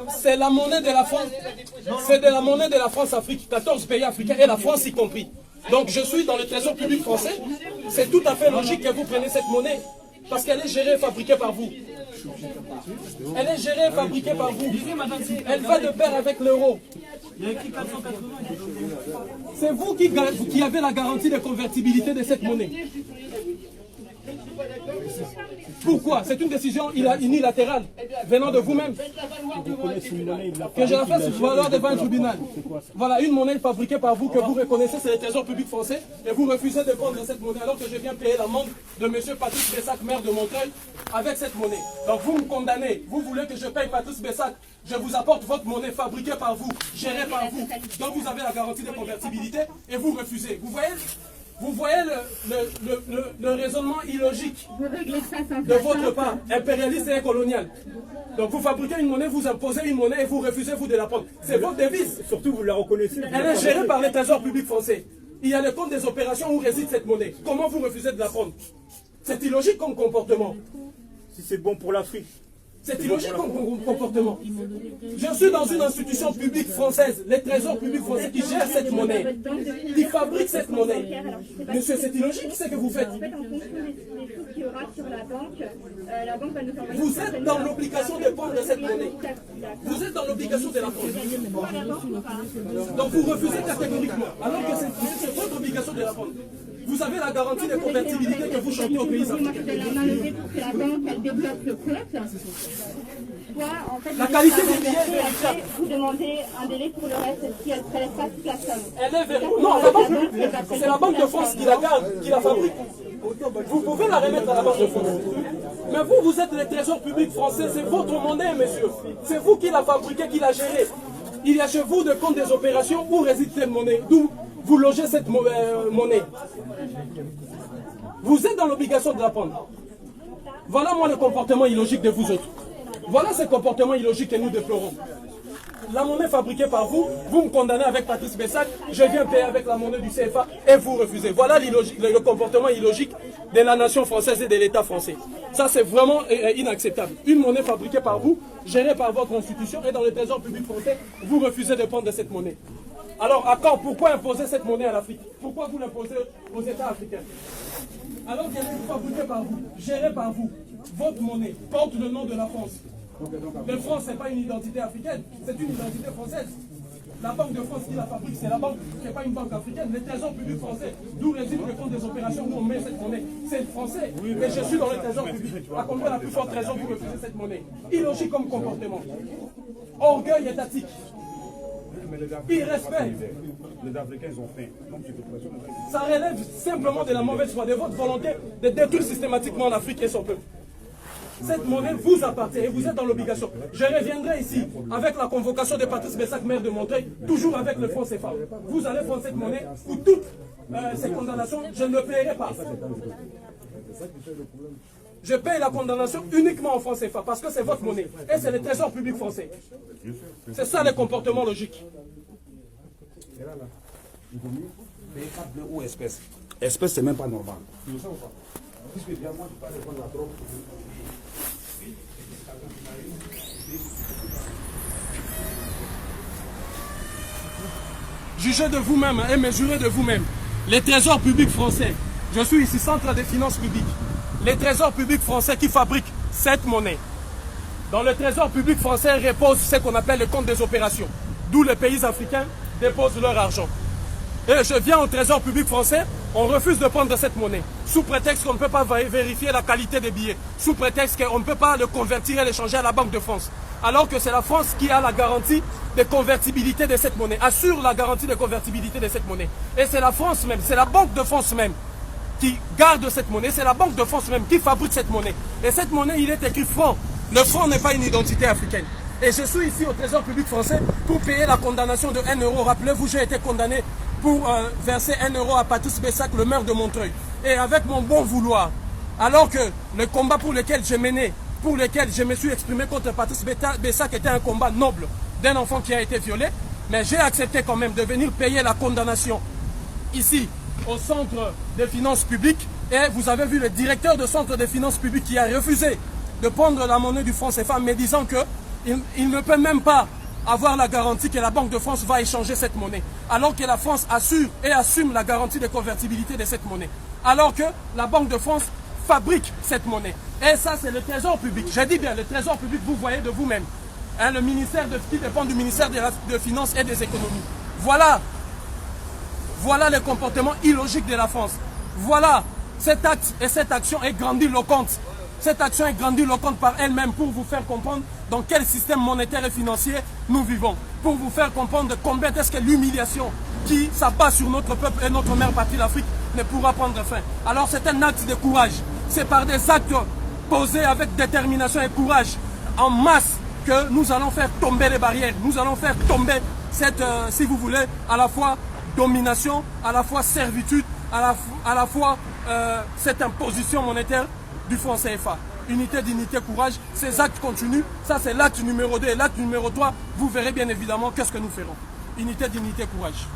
C'est la monnaie de la France. C'est de la monnaie de la France-Afrique, 14 pays africains et la France y compris. Donc je suis dans le trésor public français. C'est tout à fait logique que vous preniez cette monnaie parce qu'elle est gérée et fabriquée par vous. Elle est gérée et fabriquée par vous. Elle va de pair avec l'euro. C'est vous qui avez la garantie de convertibilité de cette monnaie. Pourquoi? C'est une décision unilatérale venant de vous-même. Que je la fasse valoir devant un tribunal. Voilà, une monnaie fabriquée par vous que vous reconnaissez, c'est le trésor public français, et vous refusez de prendre cette monnaie alors que je viens payer l'amende de M. Patrice Bessac, maire de Montreuil, avec cette monnaie. Donc vous me condamnez, vous voulez que je paye Patrice Bessac, je vous apporte votre monnaie fabriquée par vous, gérée par vous, donc vous avez la garantie de convertibilité, et vous refusez. Vous voyez le raisonnement illogique de votre part, impérialiste et colonial. Donc vous fabriquez une monnaie, vous imposez une monnaie et vous refusez vous de la prendre. C'est votre devise. Surtout vous la reconnaissez. Elle est gérée par le trésor public français. Il y a le compte des opérations où réside cette monnaie. Comment vous refusez de la prendre? C'est illogique comme comportement. Si c'est bon pour l'Afrique. C'est illogique comme comportement. Je suis dans une institution publique française, les trésors publics français qui gèrent cette monnaie, qui fabriquent cette monnaie. Monsieur, c'est illogique ce que vous faites. Vous êtes dans l'obligation de prendre cette monnaie. Vous êtes dans l'obligation de la prendre. Donc vous refusez catégoriquement, alors que c'est votre obligation de la prendre. Vous avez la garantie de convertibilité que vous chantez au pays africain. La qualité des billets est vérifiable. Vous demandez un délai pour le reste si elle ne prélève pas toute la somme. Elle est vérifiable. Non, la banque, c'est la Banque de France qui la garde, qui la fabrique. Vous pouvez la remettre à la Banque de France. Mais vous êtes le trésor public français, c'est votre monnaie, monsieur. C'est vous qui la fabriquez, qui la gérez. Il y a chez vous de compte des opérations où réside cette monnaie, d'où vous logez cette monnaie. Vous êtes dans l'obligation de la prendre. Voilà moi le comportement illogique de vous autres. Voilà ce comportement illogique que nous déplorons. La monnaie fabriquée par vous, vous me condamnez avec Patrice Bessac, je viens payer avec la monnaie du CFA et vous refusez. Voilà le comportement illogique de la nation française et de l'État français. Ça c'est vraiment inacceptable. Une monnaie fabriquée par vous, gérée par votre institution et dans le trésor public français, vous refusez de prendre cette monnaie. Alors à quand, pourquoi imposer cette monnaie à l'Afrique? Pourquoi vous l'imposez aux États africains? Alors qu'elle est fabriquée par vous, gérée par vous, votre monnaie porte le nom de la France. La France, ce n'est pas une identité africaine, c'est une identité française. La Banque de France qui la fabrique, c'est la banque, ce n'est pas une banque africaine. Le trésor public français, d'où réside le compte des opérations où on met cette monnaie, c'est français. Mais je suis dans le trésor public. À combien la plus forte raison vous refusez cette monnaie? Illogique comme comportement. Orgueil étatique. Irrespect. Les Africains, ils ont faim. Ça relève simplement de la mauvaise foi, de votre volonté de détruire systématiquement l'Afrique et son peuple. Cette monnaie vous appartient et vous êtes dans l'obligation. Je reviendrai ici avec la convocation de Patrice Bessac, maire de Montreuil, toujours avec le franc CFA. Vous allez prendre cette monnaie pour toutes ces condamnations, je ne le paierai pas. Je paye la condamnation uniquement en franc CFA parce que c'est votre monnaie et c'est le trésor public français. C'est ça le comportement logique. Ou espèce. Espèce, c'est même pas normal. Jugez de vous-même et mesurez de vous-même. Les trésors publics français, je suis ici centre des finances publiques. Les trésors publics français qui fabriquent cette monnaie. Dans le trésor public français repose ce qu'on appelle le compte des opérations, d'où les pays africains déposent leur argent. Et je viens au trésor public français, on refuse de prendre cette monnaie, sous prétexte qu'on ne peut pas vérifier la qualité des billets, sous prétexte qu'on ne peut pas le convertir et l'échanger à la Banque de France. Alors que c'est la France qui a la garantie de convertibilité de cette monnaie, assure la garantie de convertibilité de cette monnaie. Et c'est la France même, c'est la Banque de France même qui garde cette monnaie, c'est la Banque de France même qui fabrique cette monnaie. Et cette monnaie, il est écrit franc. Le franc n'est pas une identité africaine. Et je suis ici au trésor public français pour payer la condamnation de 1 euro. Rappelez-vous, j'ai été condamné pour verser 1 euro à Patrice Bessac, le maire de Montreuil. Et avec mon bon vouloir, alors que le combat pour lequel j'ai mené, pour lequel je me suis exprimé contre Patrice Bessac était un combat noble d'un enfant qui a été violé, mais j'ai accepté quand même de venir payer la condamnation ici au centre des finances publiques. Et vous avez vu le directeur du centre des finances publiques qui a refusé de prendre la monnaie du franc CFA, mais disant qu'il ne peut même pas avoir la garantie que la Banque de France va échanger cette monnaie, alors que la France assure et assume la garantie de convertibilité de cette monnaie, alors que la Banque de France fabrique cette monnaie. Et ça, c'est le trésor public. Je dis bien, le trésor public, vous voyez de vous-même. Hein, le ministère qui dépend du ministère de Finances et des Économies. Voilà le comportement illogique de la France. Voilà, cet acte et cette action est grandiloquente. Cette action est grandiloquente par elle-même pour vous faire comprendre dans quel système monétaire et financier nous vivons. Pour vous faire comprendre combien est-ce que l'humiliation qui s'abat sur notre peuple et notre mère patrie, l'Afrique, ne pourra prendre fin. Alors c'est un acte de courage. C'est par des actes posés avec détermination et courage en masse que nous allons faire tomber les barrières. Nous allons faire tomber cette, si vous voulez, à la fois domination, à la fois servitude, à la fois cette imposition monétaire du franc CFA. Unité, dignité, courage, ces actes continuent. Ça, c'est l'acte numéro 2. Et l'acte numéro 3, vous verrez bien évidemment qu'est-ce que nous ferons. Unité, dignité, courage.